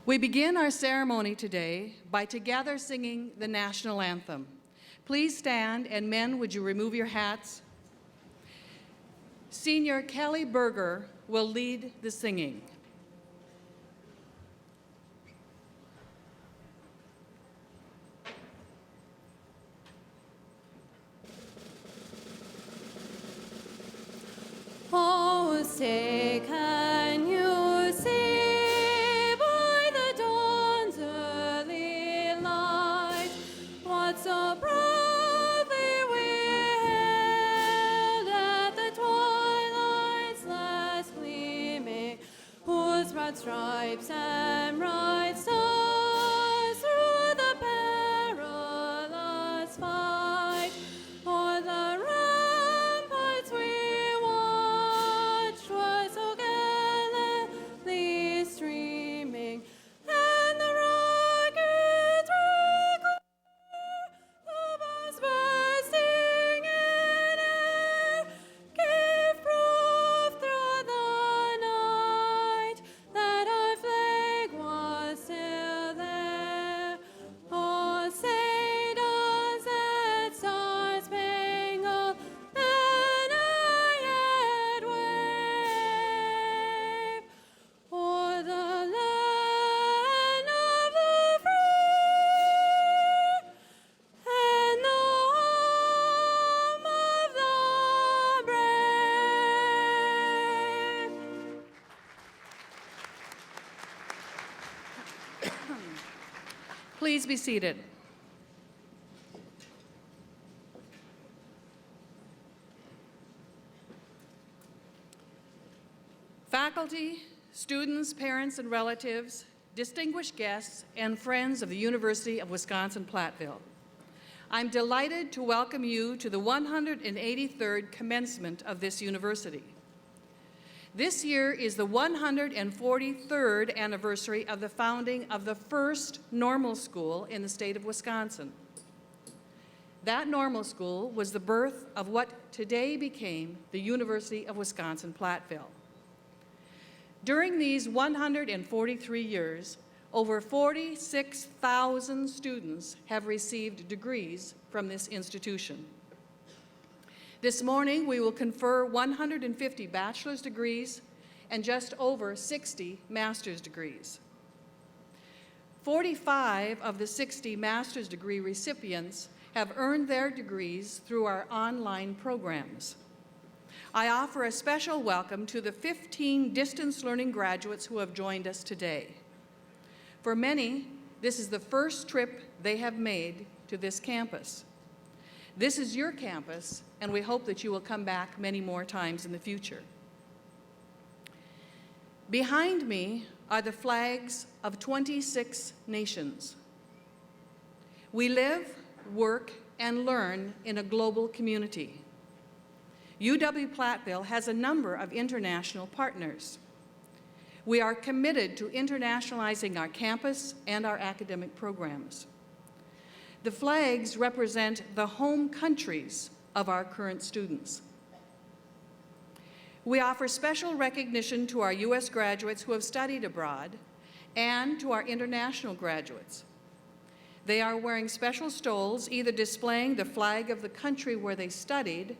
We begin our ceremony today by together singing the national anthem. Please stand, and men, would you remove your hats? Senior Kelly Berger will lead the singing. Oh, say, can you see by the dawn's early light what so proudly we hailed at the twilight's last gleaming, whose broad stripes and bright stars through the perilous fight o'er the ramparts we watched was so gallantly streaming, and the rockets reclear, the bombs bursting in air, gave proof through the night that our flag was still there. Oh, say does that star-spangled banner yet wave o'er the land of the free and the home of the brave? Please be seated. Faculty, students, parents, and relatives, distinguished guests, and friends of the University of Wisconsin-Platteville. I'm delighted to welcome you to the 183rd Commencement of this university. This year is the 143rd anniversary of the founding of the first normal school in the state of Wisconsin. That normal school was the birth of what today became the University of Wisconsin-Platteville. During these 143 years, over 46,000 students have received degrees from this institution. This morning, we will confer 150 bachelor's degrees and just over 60 master's degrees. 45 of the 60 master's degree recipients have earned their degrees through our online programs. I offer a special welcome to the 15 distance learning graduates who have joined us today. For many, this is the first trip they have made to this campus. This is your campus, and we hope that you will come back many more times in the future. Behind me are the flags of 26 nations. We live, work, and learn in a global community. UW-Platteville has a number of international partners. We are committed to internationalizing our campus and our academic programs. The flags represent the home countries of our current students. We offer special recognition to our U.S. graduates who have studied abroad and to our international graduates. They are wearing special stoles, either displaying the flag of the country where they studied,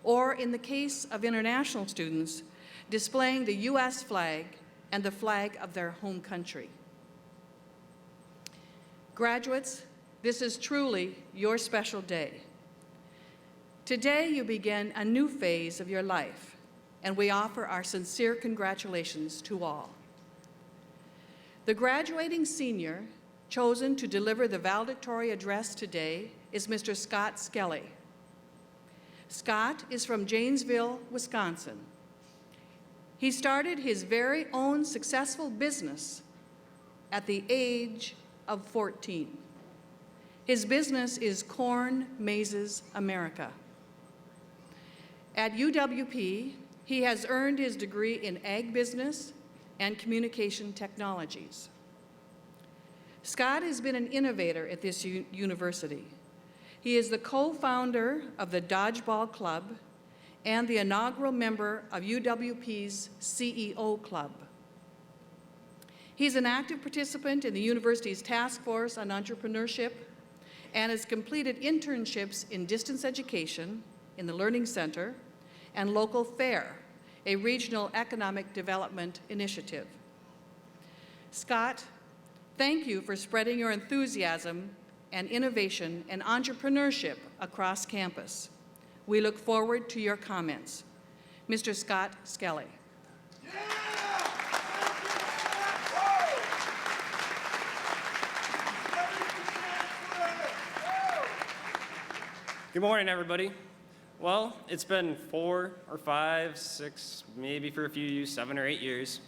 or in the case of international students, displaying the U.S. flag and the flag of their home country. Graduates, this is truly your special day. Today you begin a new phase of your life, and we offer our sincere congratulations to all. The graduating senior chosen to deliver the valedictory address today is Mr. Scott Skelly. Scott is from Janesville, Wisconsin. He started his very own successful business at the age of 14. His business is Corn Mazes America. At UWP, he has earned his degree in ag business and communication technologies. Scott has been an innovator at this university. He is the co-founder of the Dodgeball Club and the inaugural member of UWP's CEO Club. He's an active participant in the university's task force on entrepreneurship and has completed internships in distance education, in the Learning Center, and Local FAIR, a regional economic development initiative. Scott, thank you for spreading your enthusiasm and innovation and entrepreneurship across campus. We look forward to your comments. Mr. Scott Skelly. Good morning, everybody. Well, it's been 4 or 5, 6, maybe for a few of you, 7 or 8 years.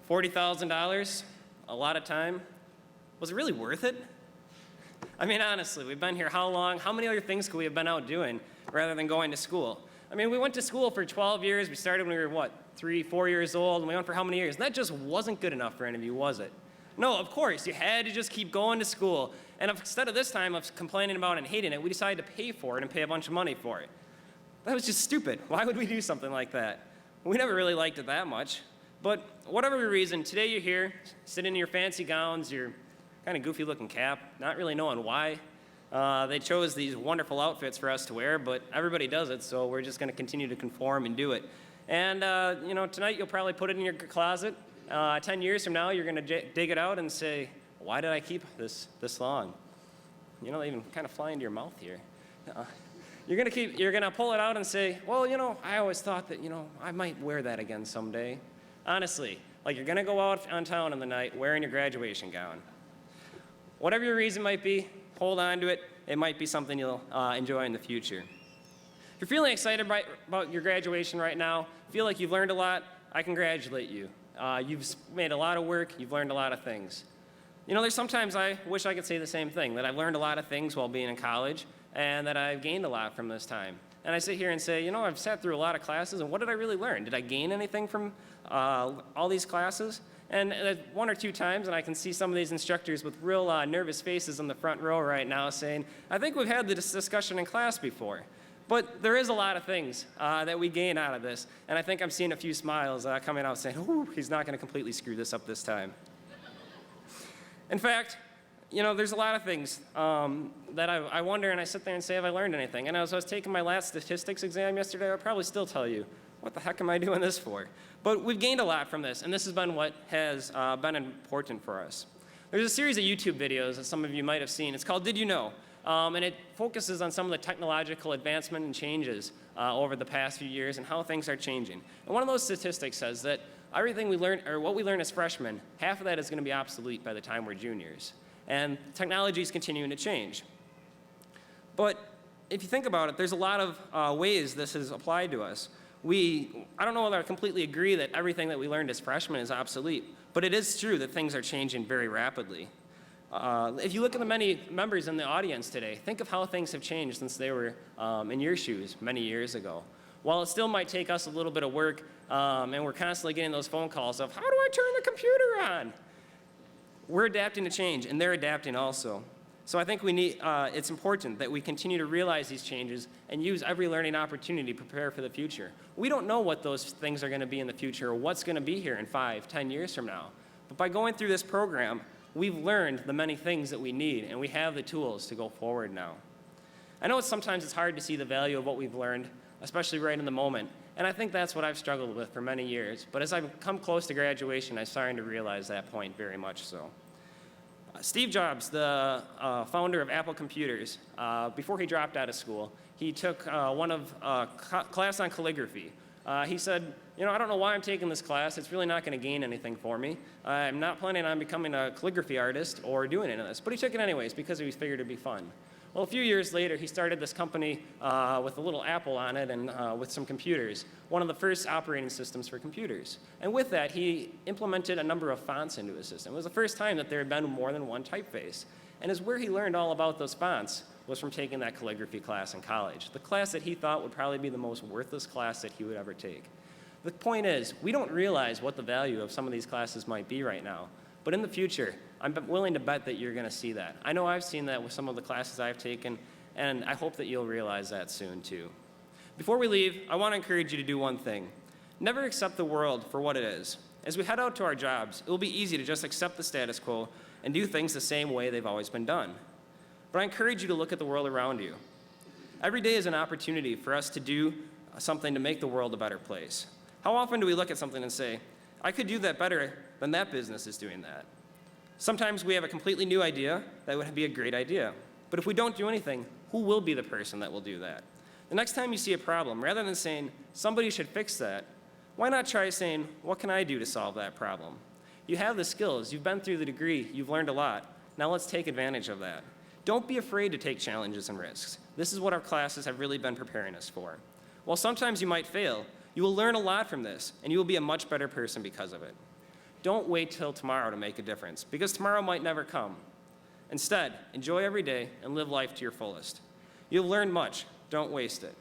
$40,000, a lot of time. Was it really worth it? I mean, honestly, we've been here how long? How many other things could we have been out doing rather than going to school? I mean, we went to school for 12 years. We started when we were, what, 3, 4 years old, and we went for how many years? And that just wasn't good enough for any of you, was it? No, of course, you had to just keep going to school. And instead of this time of complaining about it and hating it, we decided to pay for it and pay a bunch of money for it. That was just stupid. Why would we do something like that? We never really liked it that much. But whatever the reason, today you're here, sitting in your fancy gowns, your kind of goofy looking cap, not really knowing why. They chose these wonderful outfits for us to wear, but everybody does it, so we're just going to continue to conform and do it. And, tonight you'll probably put it in your closet. 10 years from now, you're going to dig it out and say, why did I keep this long? They even kind of fly into your mouth here. You're going to pull it out and say, well, I always thought that, I might wear that again someday. Honestly, like you're going to go out on town in the night wearing your graduation gown. Whatever your reason might be, hold on to it. It might be something you'll enjoy in the future. If you're feeling excited about your graduation right now, feel like you've learned a lot, I congratulate you. You've made a lot of work, you've learned a lot of things. There's sometimes I wish I could say the same thing, that I've learned a lot of things while being in college, and that I've gained a lot from this time. And I sit here and say, I've sat through a lot of classes, and what did I really learn? Did I gain anything from all these classes? And 1 or 2 times, and I can see some of these instructors with real nervous faces in the front row right now saying, I think we've had this discussion in class before. But there is a lot of things that we gain out of this, and I think I'm seeing a few smiles coming out saying, ooh, he's not going to completely screw this up this time. In fact, there's a lot of things that I wonder, and I sit there and say, have I learned anything? And as I was taking my last statistics exam yesterday, I would probably still tell you, what the heck am I doing this for? But we've gained a lot from this, and this has been what has been important for us. There's a series of YouTube videos that some of you might have seen. It's called Did You Know? And it focuses on some of the technological advancement and changes over the past few years and how things are changing. And one of those statistics says that everything we learn, or what we learn as freshmen, half of that is going to be obsolete by the time we're juniors. And technology is continuing to change. But if you think about it, there's a lot of ways this is applied to us. I don't know whether I completely agree that everything that we learned as freshmen is obsolete, but it is true that things are changing very rapidly. If you look at the many members in the audience today, think of how things have changed since they were in your shoes many years ago. While it still might take us a little bit of work, and we're constantly getting those phone calls of, how do I turn the computer on? We're adapting to change, and they're adapting also. So I think it's important that we continue to realize these changes and use every learning opportunity to prepare for the future. We don't know what those things are going to be in the future or what's going to be here in 5, 10 years from now. But by going through this program, we've learned the many things that we need, and we have the tools to go forward now. I know sometimes it's hard to see the value of what we've learned, especially right in the moment, and I think that's what I've struggled with for many years. But as I've come close to graduation, I'm starting to realize that point very much so. Steve Jobs, the founder of Apple Computers, before he dropped out of school, he took class on calligraphy. He said, I don't know why I'm taking this class. It's really not going to gain anything for me. I'm not planning on becoming a calligraphy artist or doing any of this. But he took it anyways because he figured it'd be fun. Well, a few years later, he started this company with a little Apple on it and with some computers, one of the first operating systems for computers. And with that, he implemented a number of fonts into his system. It was the first time that there had been more than one typeface. And it's where he learned all about those fonts was from taking that calligraphy class in college, the class that he thought would probably be the most worthless class that he would ever take. The point is, we don't realize what the value of some of these classes might be right now. But in the future, I'm willing to bet that you're going to see that. I know I've seen that with some of the classes I've taken, and I hope that you'll realize that soon too. Before we leave, I want to encourage you to do one thing. Never accept the world for what it is. As we head out to our jobs, it will be easy to just accept the status quo and do things the same way they've always been done. But I encourage you to look at the world around you. Every day is an opportunity for us to do something to make the world a better place. How often do we look at something and say, I could do that better than that business is doing that? Sometimes we have a completely new idea that would be a great idea. But if we don't do anything, who will be the person that will do that? The next time you see a problem, rather than saying, somebody should fix that, why not try saying, what can I do to solve that problem? You have the skills, you've been through the degree, you've learned a lot. Now let's take advantage of that. Don't be afraid to take challenges and risks. This is what our classes have really been preparing us for. While sometimes you might fail, you will learn a lot from this, and you will be a much better person because of it. Don't wait till tomorrow to make a difference, because tomorrow might never come. Instead, enjoy every day and live life to your fullest. You'll learn much. Don't waste it.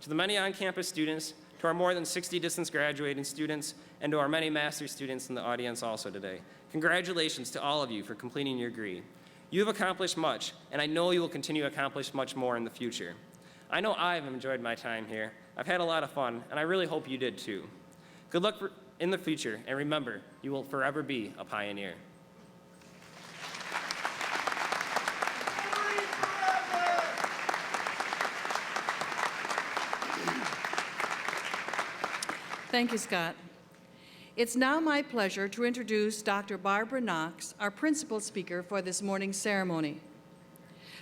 To the many on-campus students, to our more than 60 distance graduating students, and to our many master's students in the audience also today, congratulations to all of you for completing your degree. You have accomplished much, and I know you will continue to accomplish much more in the future. I know I've enjoyed my time here. I've had a lot of fun, and I really hope you did too. Good luck in the future, and remember, you will forever be a pioneer. Thank you, Scott. It's now my pleasure to introduce Dr. Barbara Knox, our principal speaker for this morning's ceremony.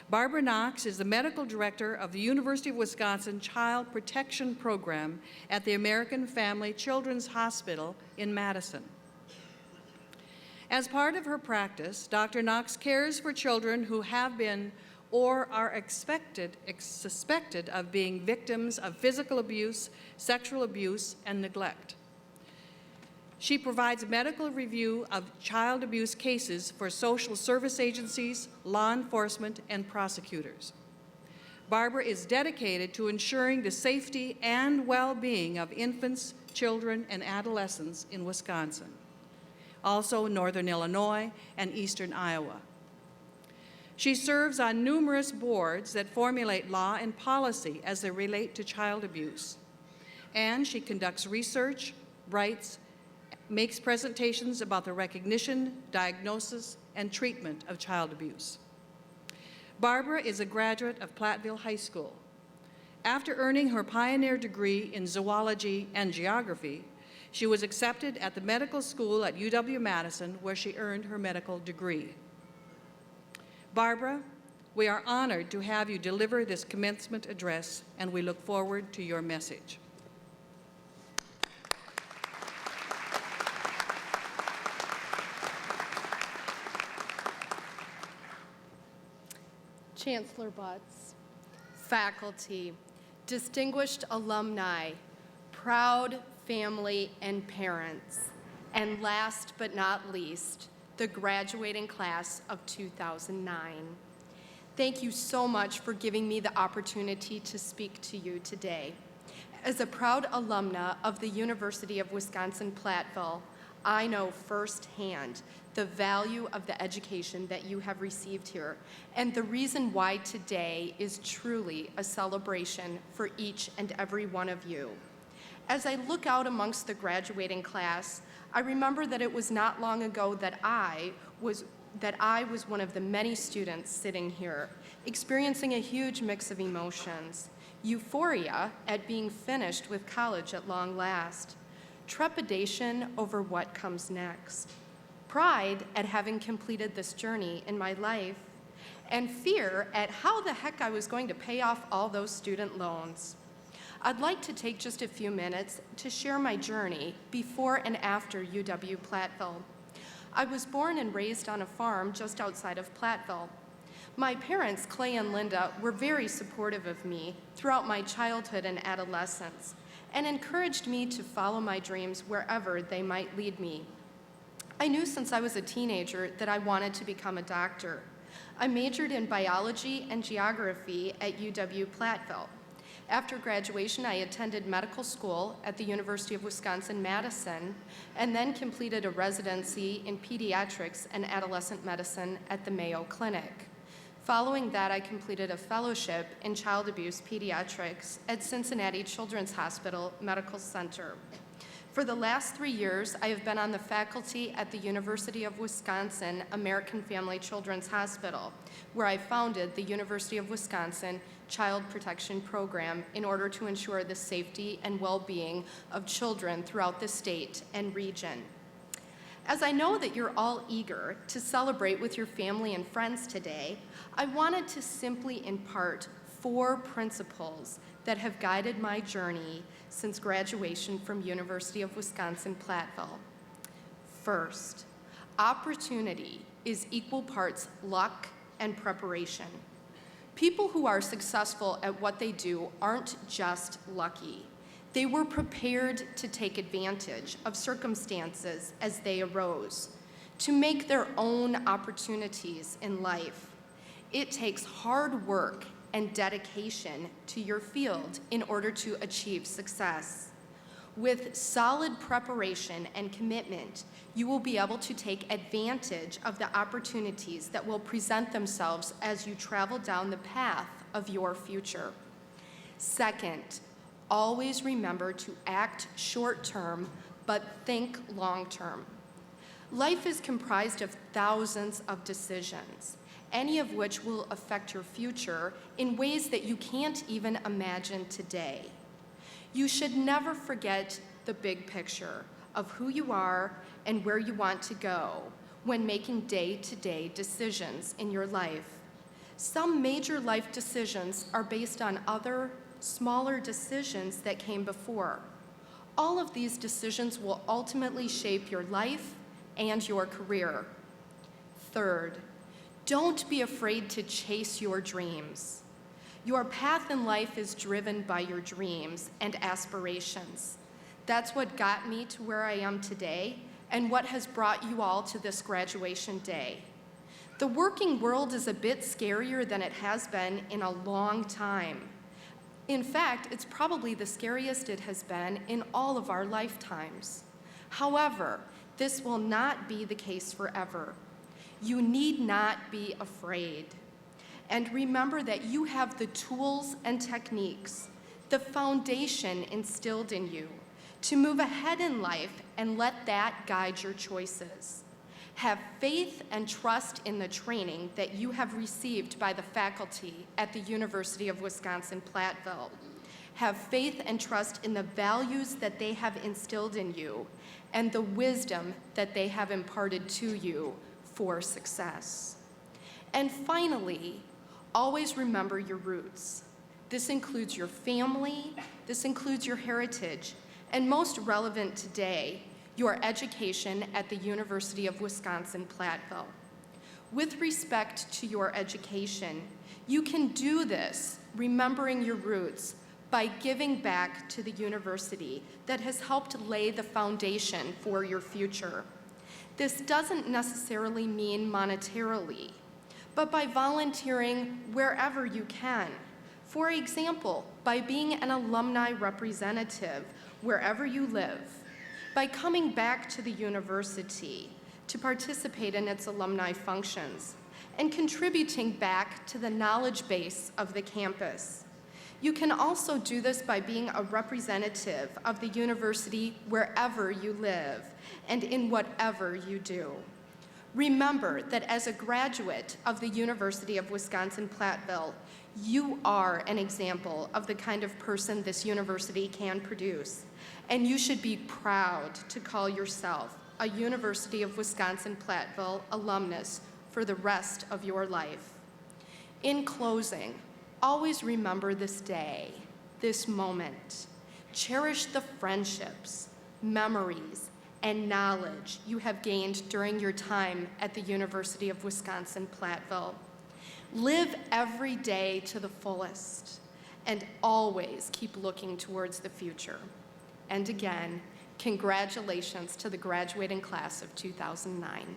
Barbara Knox is the medical director of the University of Wisconsin Child Protection Program at the American Family Children's Hospital in Madison. As part of her practice, Dr. Knox cares for children who have been or are suspected of being victims of physical abuse, sexual abuse, and neglect. She provides medical review of child abuse cases for social service agencies, law enforcement, and prosecutors. Barbara is dedicated to ensuring the safety and well-being of infants, children, and adolescents in Wisconsin, also Northern Illinois and Eastern Iowa. She serves on numerous boards that formulate law and policy as they relate to child abuse, and she conducts research, writes, makes presentations about the recognition, diagnosis, and treatment of child abuse. Barbara is a graduate of Platteville High School. After earning her pioneer degree in zoology and geography, she was accepted at the medical school at UW-Madison, where she earned her medical degree. Barbara, we are honored to have you deliver this commencement address, and we look forward to your message. Chancellor Butts, faculty, distinguished alumni, proud family and parents, and last but not least, the graduating class of 2009. Thank you so much for giving me the opportunity to speak to you today. As a proud alumna of the University of Wisconsin-Platteville, I know firsthand the value of the education that you have received here, and the reason why today is truly a celebration for each and every one of you. As I look out amongst the graduating class, I remember that it was not long ago that I was one of the many students sitting here, experiencing a huge mix of emotions. Euphoria at being finished with college at long last, trepidation over what comes next, pride at having completed this journey in my life, and fear at how the heck I was going to pay off all those student loans. I'd like to take just a few minutes to share my journey before and after UW-Platteville. I was born and raised on a farm just outside of Platteville. My parents, Clay and Linda, were very supportive of me throughout my childhood and adolescence, and encouraged me to follow my dreams wherever they might lead me. I knew since I was a teenager that I wanted to become a doctor. I majored in biology and geography at UW-Platteville. After graduation, I attended medical school at the University of Wisconsin-Madison, and then completed a residency in pediatrics and adolescent medicine at the Mayo Clinic. Following that, I completed a fellowship in child abuse pediatrics at Cincinnati Children's Hospital Medical Center. For the last 3 years, I have been on the faculty at the University of Wisconsin American Family Children's Hospital, where I founded the University of Wisconsin Child Protection Program in order to ensure the safety and well-being of children throughout the state and region. As I know that you're all eager to celebrate with your family and friends today, I wanted to simply impart 4 principles that have guided my journey since graduation from University of Wisconsin-Platteville. First, opportunity is equal parts luck and preparation. People who are successful at what they do aren't just lucky. They were prepared to take advantage of circumstances as they arose, to make their own opportunities in life. It takes hard work and dedication to your field in order to achieve success. With solid preparation and commitment, you will be able to take advantage of the opportunities that will present themselves as you travel down the path of your future. Second, always remember to act short-term, but think long-term. Life is comprised of thousands of decisions, any of which will affect your future in ways that you can't even imagine today. You should never forget the big picture of who you are and where you want to go when making day-to-day decisions in your life. Some major life decisions are based on other, smaller decisions that came before. All of these decisions will ultimately shape your life and your career. Third, don't be afraid to chase your dreams. Your path in life is driven by your dreams and aspirations. That's what got me to where I am today and what has brought you all to this graduation day. The working world is a bit scarier than it has been in a long time. In fact, it's probably the scariest it has been in all of our lifetimes. However, this will not be the case forever. You need not be afraid. And remember that you have the tools and techniques, the foundation instilled in you, to move ahead in life and let that guide your choices. Have faith and trust in the training that you have received by the faculty at the University of Wisconsin-Platteville. Have faith and trust in the values that they have instilled in you and the wisdom that they have imparted to you for success. And finally, always remember your roots. This includes your family, this includes your heritage, and most relevant today, your education at the University of Wisconsin-Platteville. With respect to your education, you can do this remembering your roots by giving back to the university that has helped lay the foundation for your future. This doesn't necessarily mean monetarily, but by volunteering wherever you can. For example, by being an alumni representative wherever you live, by coming back to the university to participate in its alumni functions, and contributing back to the knowledge base of the campus. You can also do this by being a representative of the university wherever you live and in whatever you do. Remember that as a graduate of the University of Wisconsin-Platteville, you are an example of the kind of person this university can produce, and you should be proud to call yourself a University of Wisconsin-Platteville alumnus for the rest of your life. In closing, always remember this day, this moment. Cherish the friendships, memories, and knowledge you have gained during your time at the University of Wisconsin-Platteville. Live every day to the fullest, and always keep looking towards the future. And again, congratulations to the graduating class of 2009.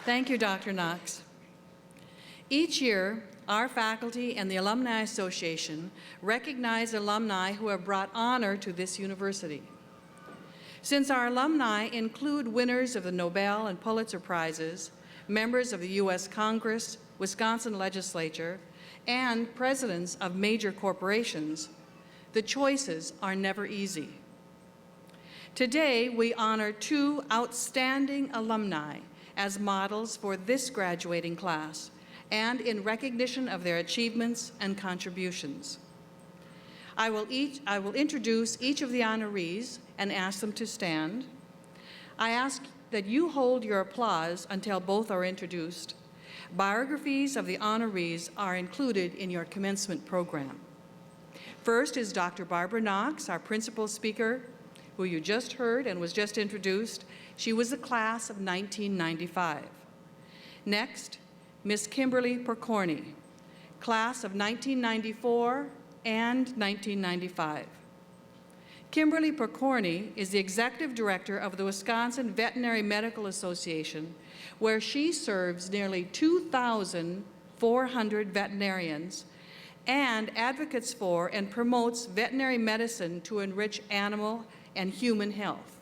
Thank you, Dr. Knox. Each year, our faculty and the Alumni Association recognize alumni who have brought honor to this university. Since our alumni include winners of the Nobel and Pulitzer Prizes, members of the U.S. Congress, Wisconsin legislature, and presidents of major corporations, the choices are never easy. Today, we honor two outstanding alumni as models for this graduating class and in recognition of their achievements and contributions. I will introduce each of the honorees and ask them to stand. I ask that you hold your applause until both are introduced. Biographies of the honorees are included in your commencement program. First is Dr. Barbara Knox, our principal speaker, who you just heard and was just introduced. She was the class of 1995. Next, Ms. Kimberly Percorny, class of 1994 and 1995. Kimberly Percorny is the executive director of the Wisconsin Veterinary Medical Association, where she serves nearly 2,400 veterinarians and advocates for and promotes veterinary medicine to enrich animal and human health.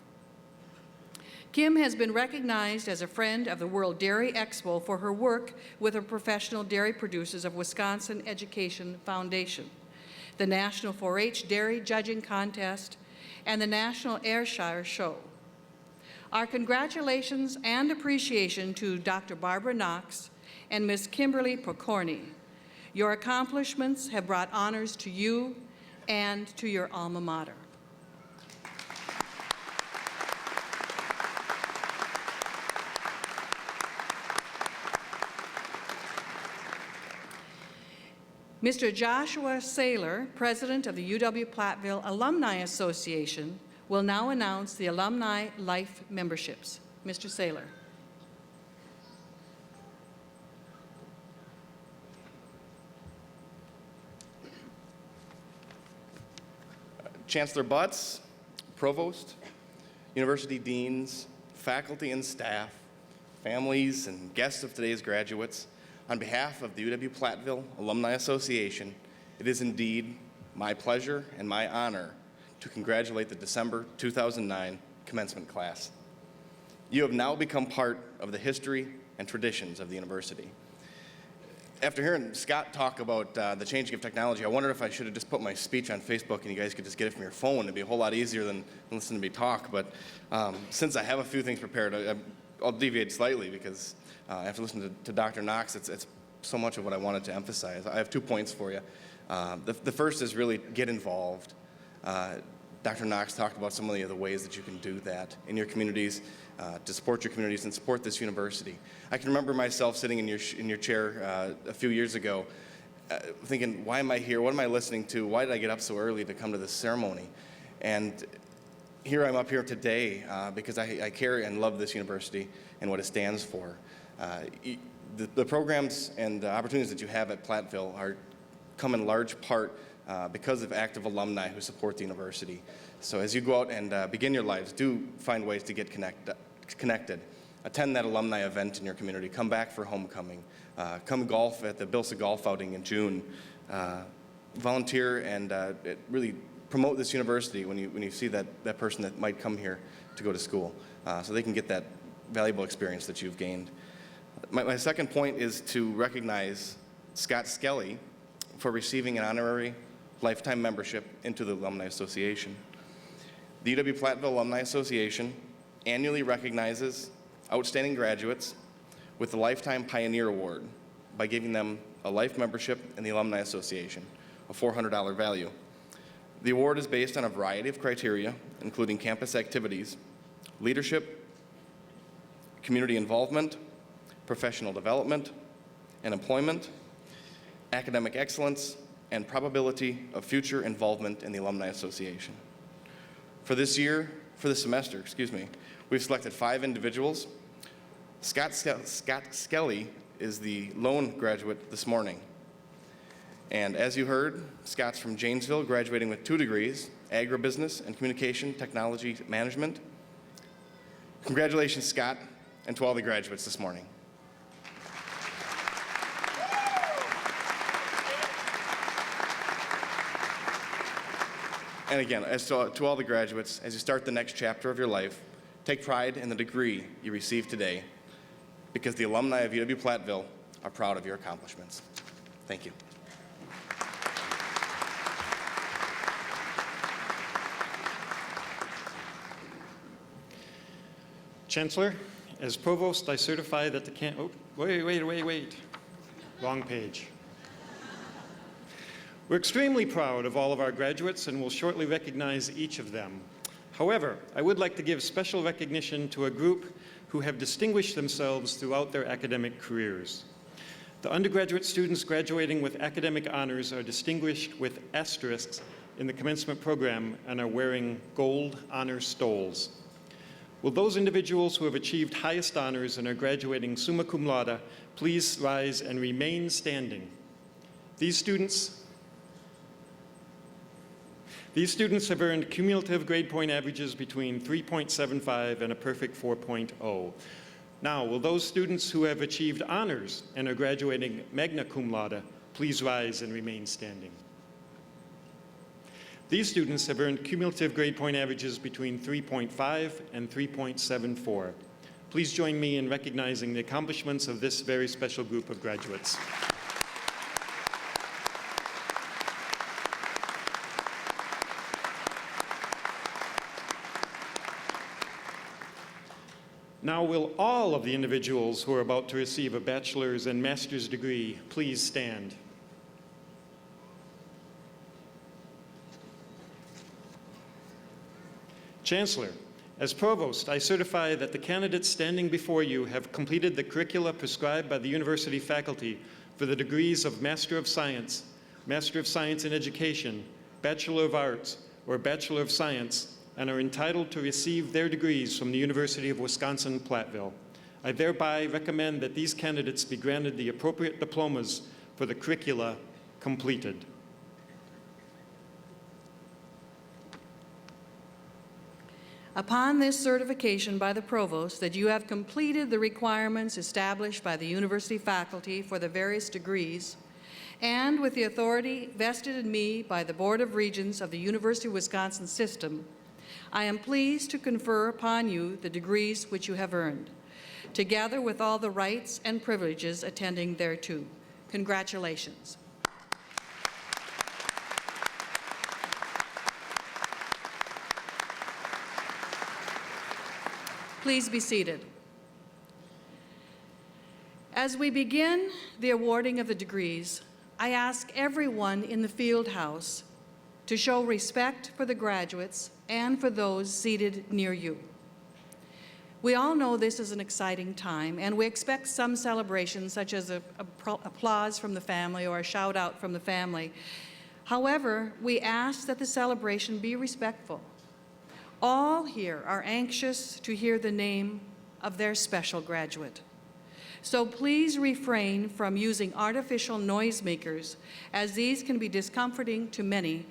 Kim has been recognized as a friend of the World Dairy Expo for her work with the Professional Dairy Producers of Wisconsin Education Foundation, the National 4-H Dairy Judging Contest, and the National Ayrshire Show. Our congratulations and appreciation to Dr. Barbara Knox and Ms. Kimberly Percorny. Your accomplishments have brought honors to you and to your alma mater. Mr. Joshua Saylor, president of the UW-Platteville Alumni Association, will now announce the alumni life memberships. Mr. Saylor. Chancellor Butts, Provost, University Deans, faculty and staff, families and guests of today's graduates, on behalf of the UW-Platteville Alumni Association, it is indeed my pleasure and my honor to congratulate the December 2009 commencement class. You have now become part of the history and traditions of the university. After hearing Scott talk about the changing of technology, I wondered if I should have just put my speech on Facebook and you guys could just get it from your phone. It'd be a whole lot easier than listening to me talk. But since I have a few things prepared, I'll deviate slightly because after listening to Dr. Knox, it's so much of what I wanted to emphasize. I have 2 points for you. The first is really get involved. Dr. Knox talked about some of the ways that you can do that in your communities, to support your communities and support this university. I can remember myself sitting in your chair a few years ago thinking, why am I here? What am I listening to? Why did I get up so early to come to this ceremony? And here I'm up here today because I care and love this university and what it stands for. The programs and the opportunities that you have at Platteville come in large part because of active alumni who support the university. So as you go out and begin your lives, do find ways to get connected. Attend that alumni event in your community. Come back for homecoming. Come golf at the BILSA golf outing in June. Volunteer and really promote this university when you see that person that might come here to go to school so they can get that valuable experience that you've gained. My second point is to recognize Scott Skelly for receiving an honorary lifetime membership into the Alumni Association. The UW-Platteville Alumni Association annually recognizes outstanding graduates with the Lifetime Pioneer Award by giving them a life membership in the Alumni Association, a $400 value. The award is based on a variety of criteria, including campus activities, leadership, community involvement, professional development and employment, academic excellence, and probability of future involvement in the Alumni Association. For this semester, we've selected 5 individuals. Scott Skelly is the lone graduate this morning. And as you heard, Scott's from Janesville, graduating with 2 degrees, agribusiness and communication technology management. Congratulations, Scott, and to all the graduates this morning. And again, as to all the graduates, as you start the next chapter of your life, take pride in the degree you receive today, because the alumni of UW-Platteville are proud of your accomplishments. Thank you. Chancellor, as Provost, I certify that the oh, wait. Wrong page. We're extremely proud of all of our graduates and will shortly recognize each of them. However, I would like to give special recognition to a group who have distinguished themselves throughout their academic careers. The undergraduate students graduating with academic honors are distinguished with asterisks in the commencement program and are wearing gold honor stoles. Will those individuals who have achieved highest honors and are graduating summa cum laude please rise and remain standing? These students have earned cumulative grade point averages between 3.75 and a perfect 4.0. Now, will those students who have achieved honors and are graduating magna cum laude please rise and remain standing? These students have earned cumulative grade point averages between 3.5 and 3.74. Please join me in recognizing the accomplishments of this very special group of graduates. Now, will all of the individuals who are about to receive a bachelor's and master's degree please stand? Chancellor, as Provost, I certify that the candidates standing before you have completed the curricula prescribed by the university faculty for the degrees of Master of Science in Education, Bachelor of Arts, or Bachelor of Science, and are entitled to receive their degrees from the University of Wisconsin-Platteville. I thereby recommend that these candidates be granted the appropriate diplomas for the curricula completed. Upon this certification by the Provost that you have completed the requirements established by the university faculty for the various degrees, and with the authority vested in me by the Board of Regents of the University of Wisconsin system, I am pleased to confer upon you the degrees which you have earned, together with all the rights and privileges attending thereto. Congratulations. Please be seated. As we begin the awarding of the degrees, I ask everyone in the Fieldhouse to show respect for the graduates and for those seated near you. We all know this is an exciting time, and we expect some celebration, such as applause from the family or a shout out from the family. However, we ask that the celebration be respectful. All here are anxious to hear the name of their special graduate. So please refrain from using artificial noisemakers, as these can be discomforting to many.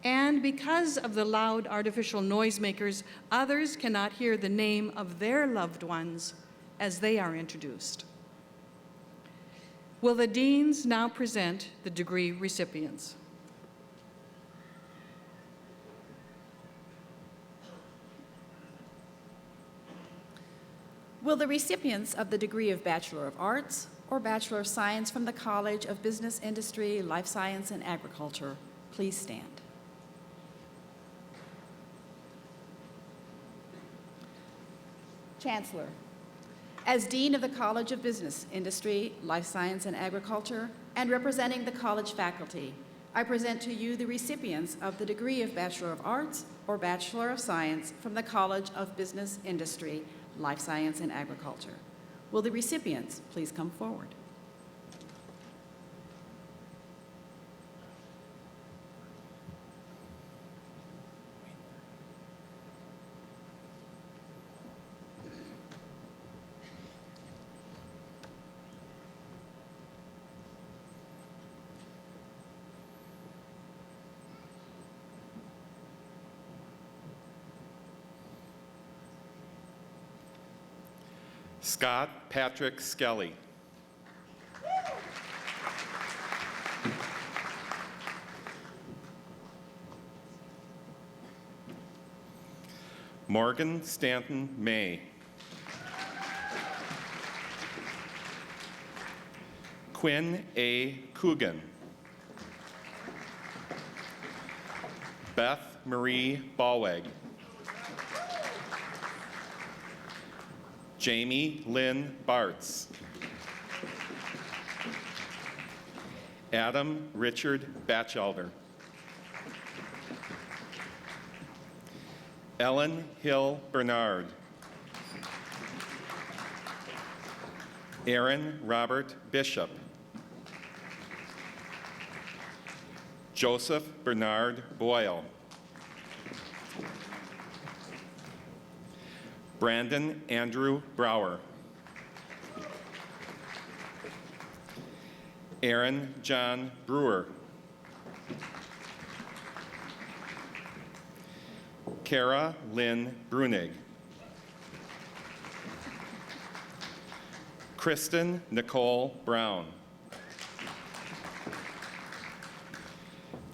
And because of the loud artificial noisemakers, others cannot hear the name of their loved ones as they are introduced. Will the deans now present the degree recipients? Will the recipients of the degree of Bachelor of Arts or Bachelor of Science from the College of Business, Industry, Life Science, and Agriculture please stand? Chancellor, as Dean of the College of Business, Industry, Life Science, and Agriculture, and representing the college faculty, I present to you the recipients of the degree of Bachelor of Arts or Bachelor of Science from the College of Business, Industry, Life Science, and Agriculture. Will the recipients please come forward? Scott Patrick Skelly. Morgan Stanton May. Quinn A. Coogan. Beth Marie Ballweg. Jamie Lynn Bartz. Adam Richard Batchelder. Ellen Hill Bernard. Aaron Robert Bishop. Joseph Bernard Boyle. Brandon Andrew Brower. Aaron John Brewer. Kara Lynn Brunig. Kristen Nicole Brown.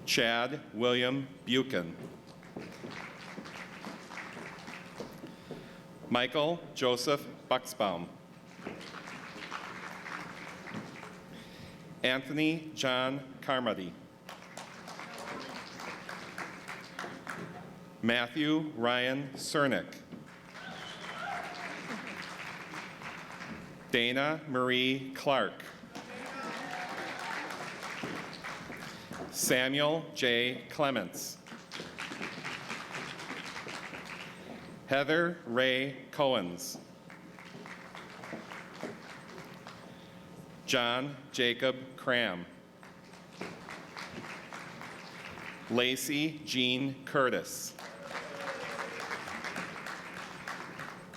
Chad William Buchan. Michael Joseph Buxbaum. Anthony John Carmody. Matthew Ryan Cernick. Dana Marie Clark. Samuel J. Clements. Heather Ray Cohens. John Jacob Cram. Lacey Jean Curtis.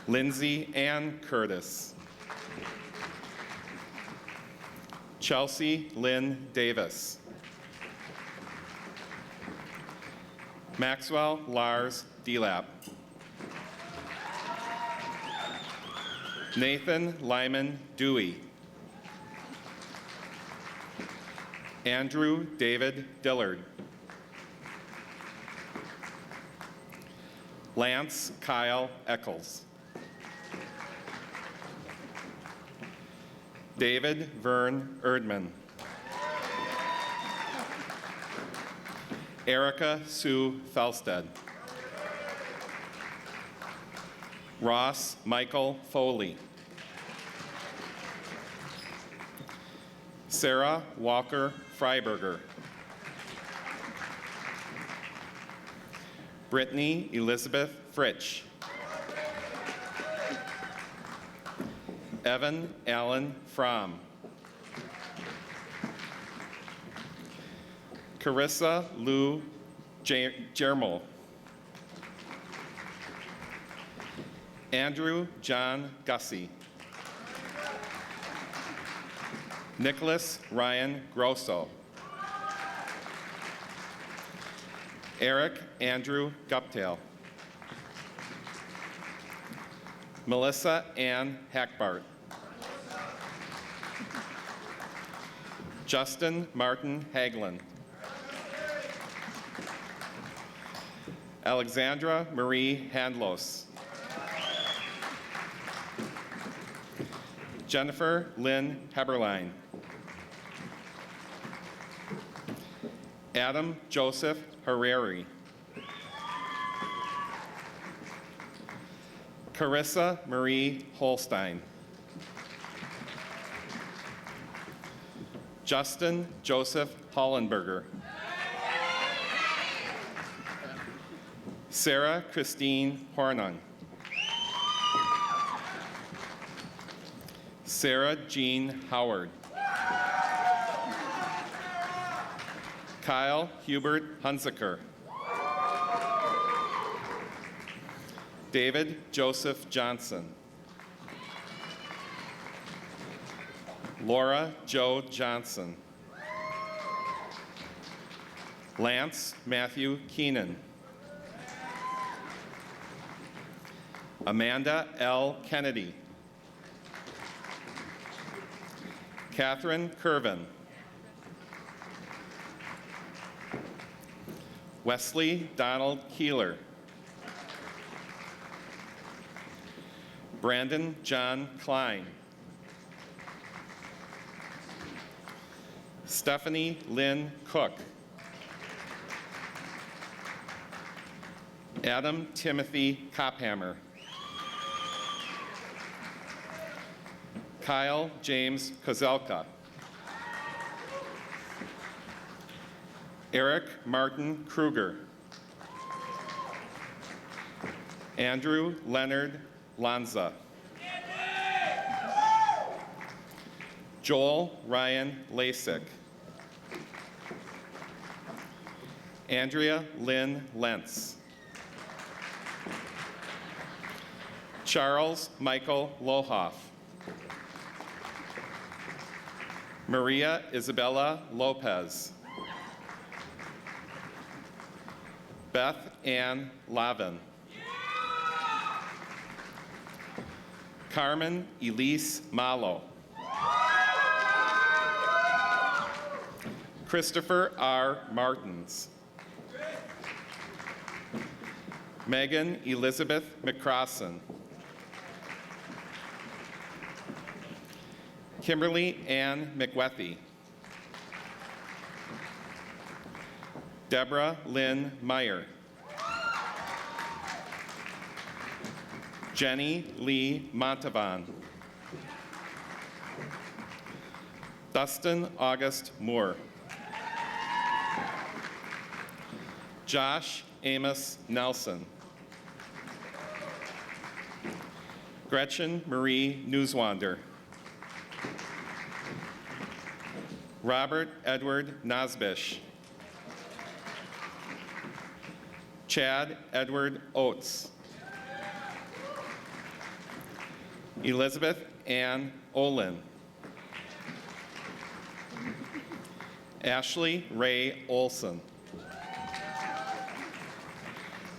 Lindsay Ann Curtis. Chelsea Lynn Davis. Maxwell Lars Delap. Nathan Lyman Dewey. Andrew David Dillard. Lance Kyle Eccles. David Vern Erdman. Erica Sue Felstead. Ross Michael Foley. Sarah Walker Freiberger. Brittany Elizabeth Fritsch. Evan Allen Fromm. Carissa Lou Jermel. Andrew John Gussie. Nicholas Ryan Grosso. Eric Andrew Guptail. Melissa Ann Hackbart. Justin Martin Haglin. Alexandra Marie Handlos. Jennifer Lynn Heberlein. Adam Joseph Herreri. Carissa Marie Holstein. Justin Joseph Hollenberger. Sarah Christine Hornung. Sarah Jean Howard. Kyle Hubert Hunziker. David Joseph Johnson. Laura Jo Johnson. Lance Matthew Keenan. Amanda L. Kennedy. Catherine Curvin. Wesley Donald Keeler. Brandon John Klein. Stephanie Lynn Cook. Adam Timothy Kophammer. Kyle James Kozelka. Eric Martin Kruger. Andrew Leonard Lanza. Joel Ryan Lasik. Andrea Lynn Lentz. Charles Michael Lohoff. Maria Isabella Lopez. Beth Ann Lavin. Carmen Elise Malo. Christopher R. Martins. Megan Elizabeth McCrossan. Kimberly Ann McWethy. Deborah Lynn Meyer. Jenny Lee Montavon. Dustin August Moore. Josh Amos Nelson. Gretchen Marie Newswander. Robert Edward Nosbish. Chad Edward Oates. Elizabeth Ann Olin. Ashley Ray Olson.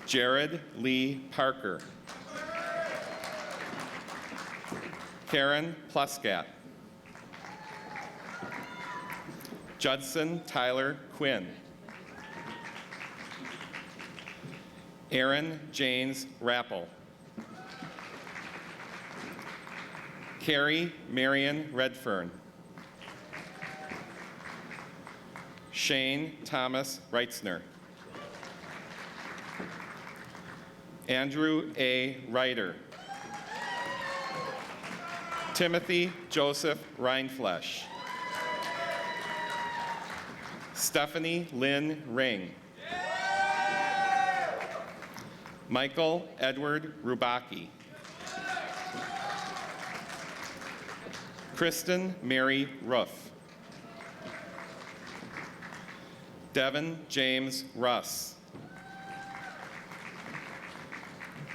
Jared Lee Parker. Karen Pluscat. Judson Tyler Quinn. Aaron James Rappel. Carrie Marion Redfern. Shane Thomas Reitzner. Andrew A. Ryder. Timothy Joseph Reinflesch. Stephanie Lynn Ring. Michael Edward Rubaki. Kristen Mary Ruff. Devin James Russ.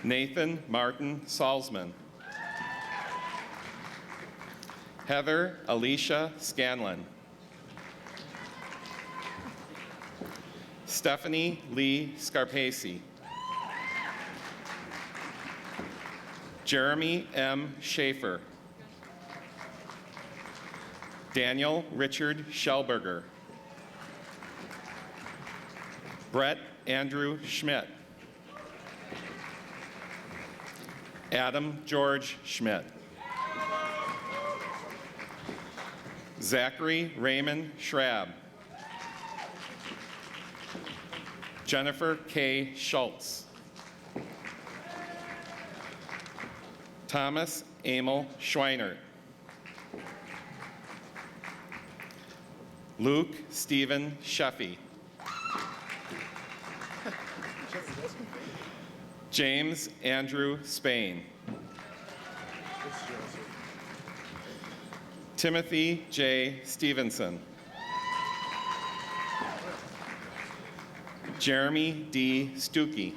Nathan Martin Salzman. Heather Alicia Scanlon. Stephanie Lee Scarpesi. Jeremy M. Schaefer. Daniel Richard Schellberger. Brett Andrew Schmidt. Adam George Schmidt. Zachary Raymond Schrab. Jennifer K. Schultz. Thomas Emil Schweiner. Luke Stephen Sheffy. James Andrew Spain. Timothy J. Stevenson. Jeremy D. Stuckey.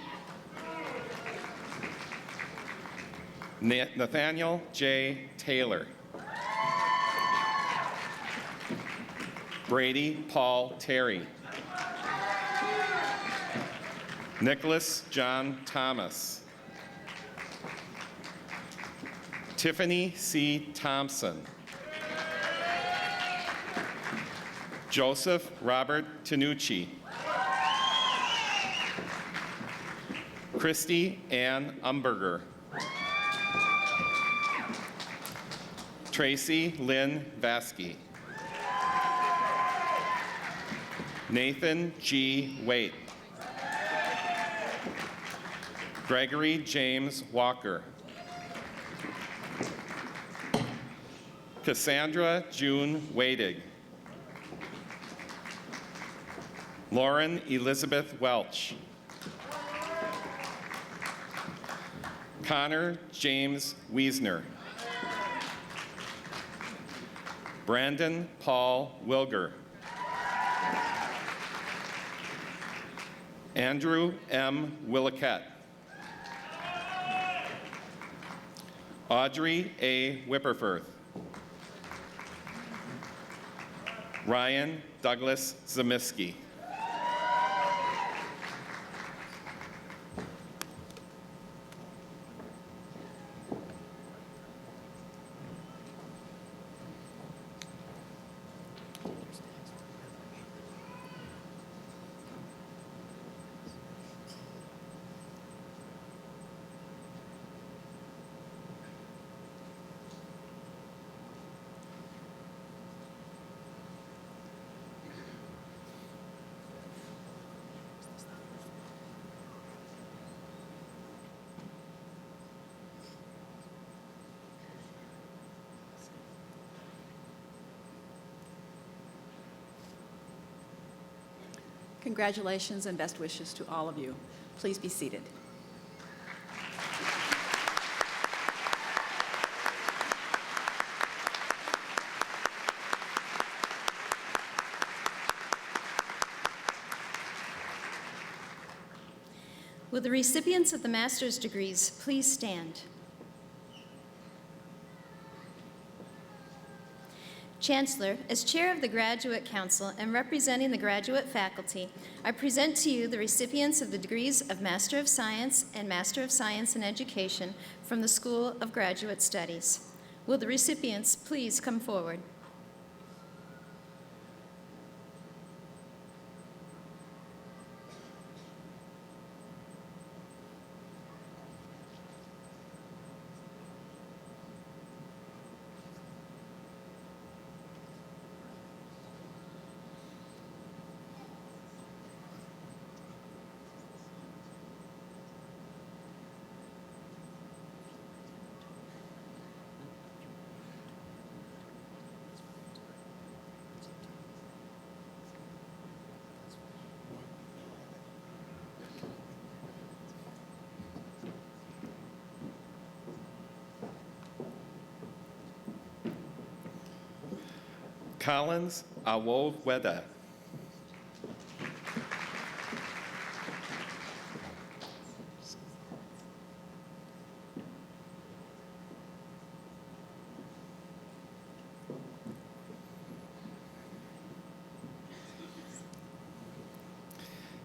Nathaniel J. Taylor. Brady Paul Terry. Nicholas John Thomas. Tiffany C. Thompson. Joseph Robert Tanucci. Christy Ann Umberger. Tracy Lynn Vasky. Nathan G. Waite. Gregory James Walker. Cassandra June Wadig. Lauren Elizabeth Welch. Connor James Wiesner. Brandon Paul Wilger. Andrew M. Williquette. Audrey A. Whipperfirth. Ryan Douglas Zamiski. Congratulations and best wishes to all of you. Please be seated. Will the recipients of the master's degrees please stand? Chancellor, as chair of the Graduate Council and representing the graduate faculty, I present to you the recipients of the degrees of Master of Science and Master of Science in Education from the School of Graduate Studies. Will the recipients please come forward? Collins Awoweda.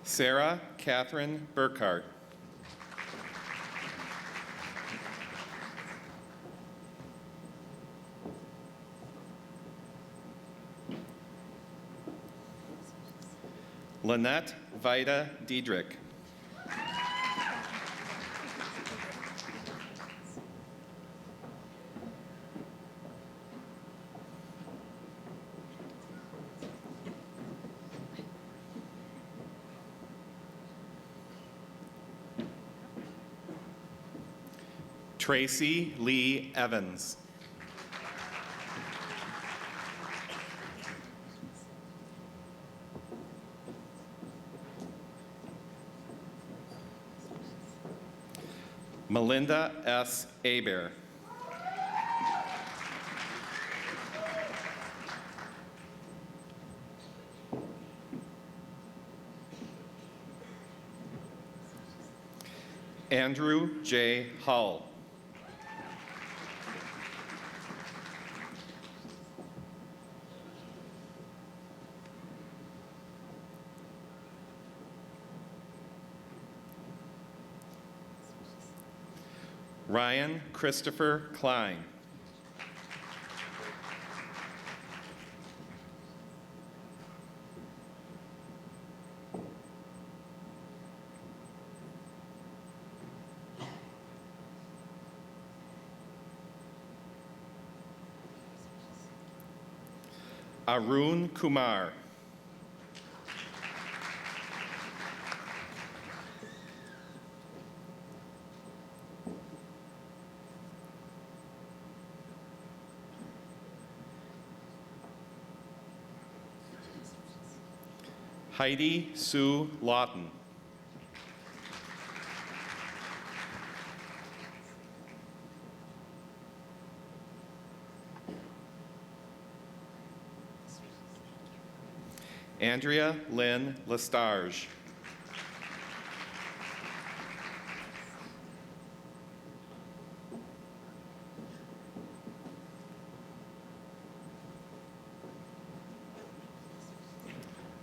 Sarah Catherine Burkhart. Lynette Vida Diedrich. Tracy Lee Evans. Melinda S. Aber. Andrew J. Hull. Ryan Christopher Klein. Arun Kumar. Heidi Sue Lawton. Andrea Lynn Lestarge.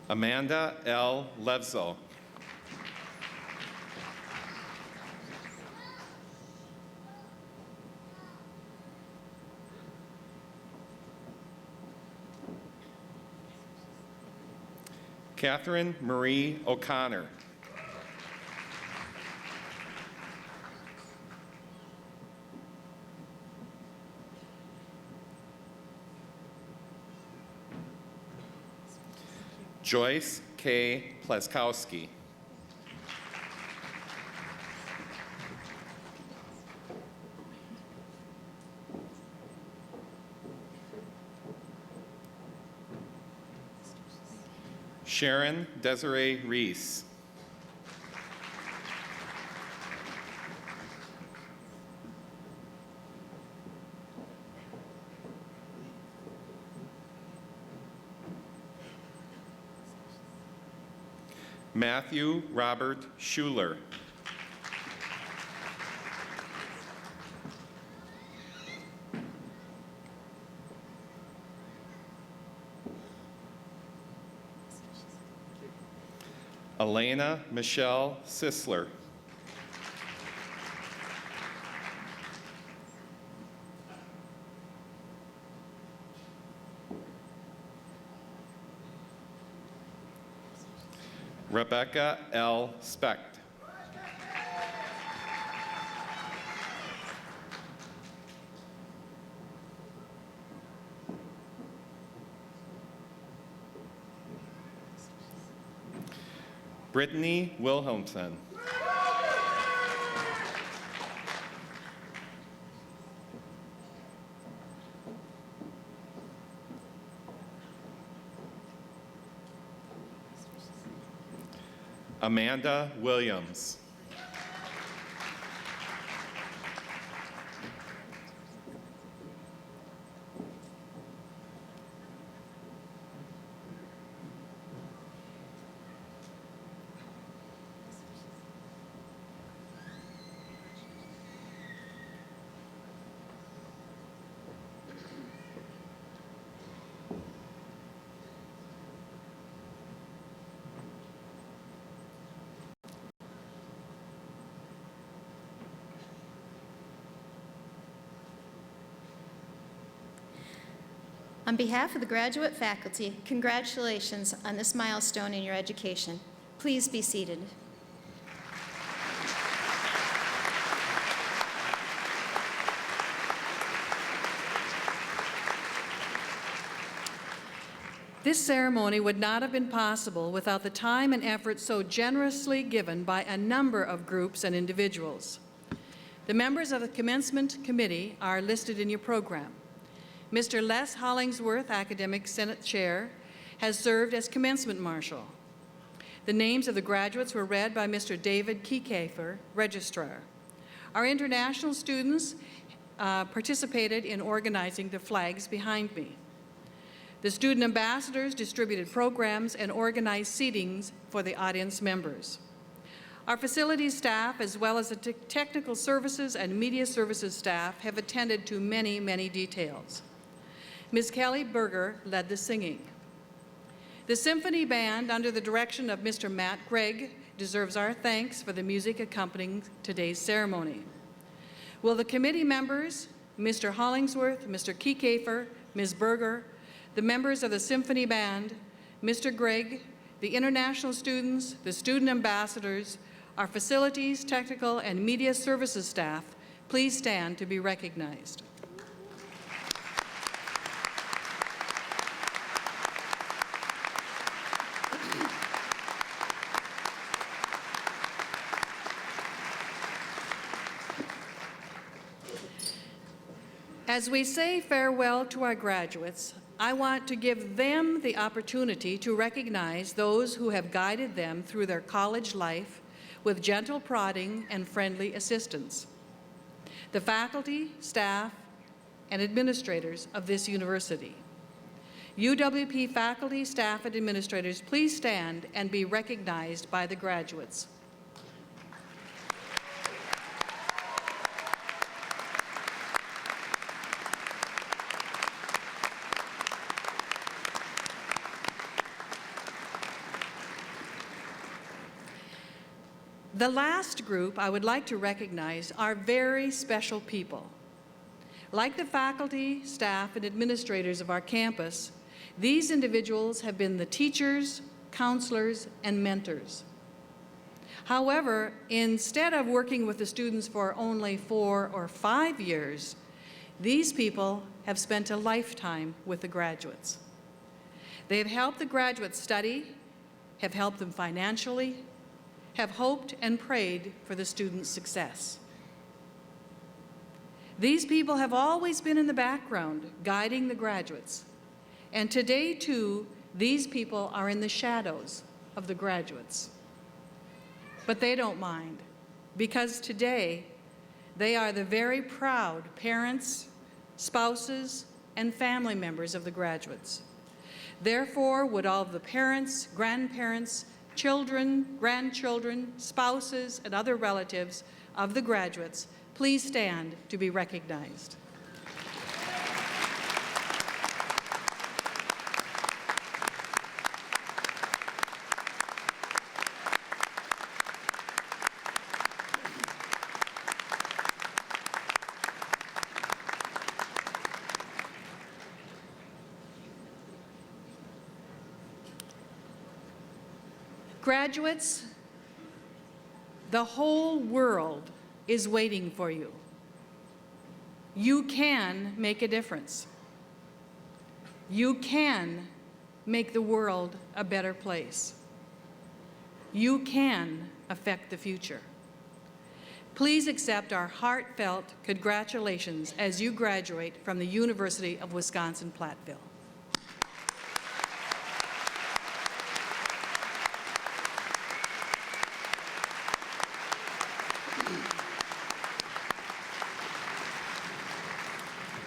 Amanda L. Levzo. Catherine Marie O'Connor. Joyce K. Pleskowski. Sharon Desiree Reese. Matthew Robert Schuler. Elena Michelle Sisler. Rebecca L. Specht. Brittany Wilhelmsen. Amanda Williams. On behalf of the graduate faculty, congratulations on this milestone in your education. Please be seated. This ceremony would not have been possible without the time and effort so generously given by a number of groups and individuals. The members of the Commencement Committee are listed in your program. Mr. Les Hollingsworth, Academic Senate Chair, has served as Commencement Marshal. The names of the graduates were read by Mr. David Kiekefer, Registrar. Our international students participated in organizing the flags behind me. The student ambassadors distributed programs and organized seatings for the audience members. Our facilities staff, as well as the technical services and media services staff, have attended to many, many details. Ms. Kelly Berger led the singing. The symphony band, under the direction of Mr. Matt Gregg, deserves our thanks for the music accompanying today's ceremony. Will the committee members, Mr. Hollingsworth, Mr. Kiekefer, Ms. Berger, the members of the symphony band, Mr. Gregg, the international students, the student ambassadors, our facilities, technical, and media services staff, please stand to be recognized. As we say farewell to our graduates, I want to give them the opportunity to recognize those who have guided them through their college life with gentle prodding and friendly assistance. The faculty, staff, and administrators of this university. UWP faculty, staff, and administrators, please stand and be recognized by the graduates. The last group I would like to recognize are very special people. Like the faculty, staff, and administrators of our campus, these individuals have been the teachers, counselors, and mentors. However, instead of working with the students for only 4 or 5 years, these people have spent a lifetime with the graduates. They have helped the graduates study, have helped them financially, have hoped and prayed for the students' success. These people have always been in the background, guiding the graduates. And today, too, these people are in the shadows of the graduates. But they don't mind, because today, they are the very proud parents, spouses, and family members of the graduates. Therefore, would all of the parents, grandparents, children, grandchildren, spouses, and other relatives of the graduates please stand to be recognized. Graduates, the whole world is waiting for you. You can make a difference. You can make the world a better place. You can affect the future. Please accept our heartfelt congratulations as you graduate from the University of Wisconsin-Platteville.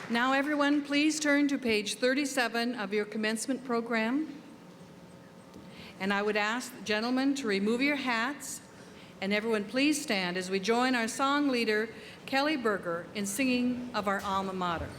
Now, everyone, please turn to page 37 of your commencement program. And I would ask the gentlemen to remove your hats. And everyone, please stand as we join our song leader, Kelly Berger, in singing of our alma mater.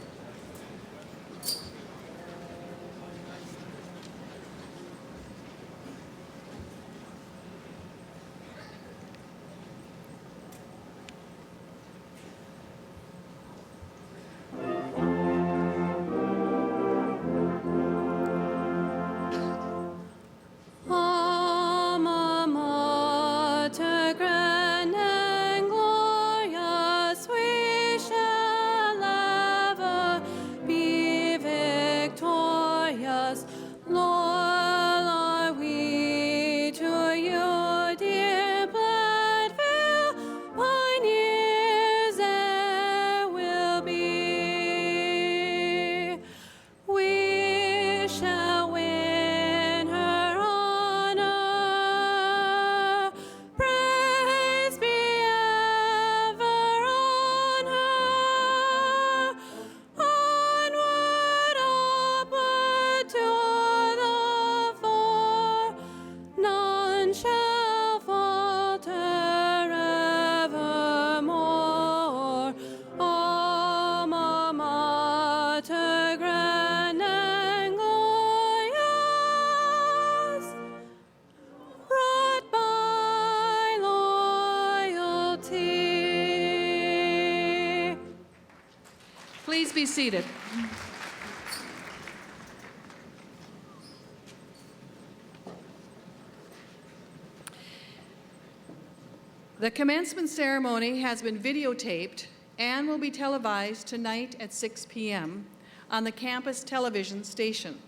Please be seated. The commencement ceremony has been videotaped and will be televised tonight at 6 p.m. on the campus television station.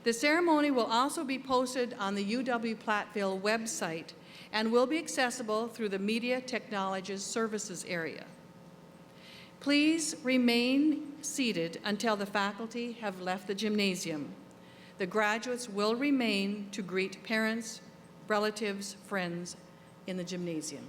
The ceremony will also be posted on the UW-Platteville website and will be accessible through the Media Technologies Services area. Please remain seated until the faculty have left the gymnasium. The graduates will remain to greet parents, relatives, friends in the gymnasium.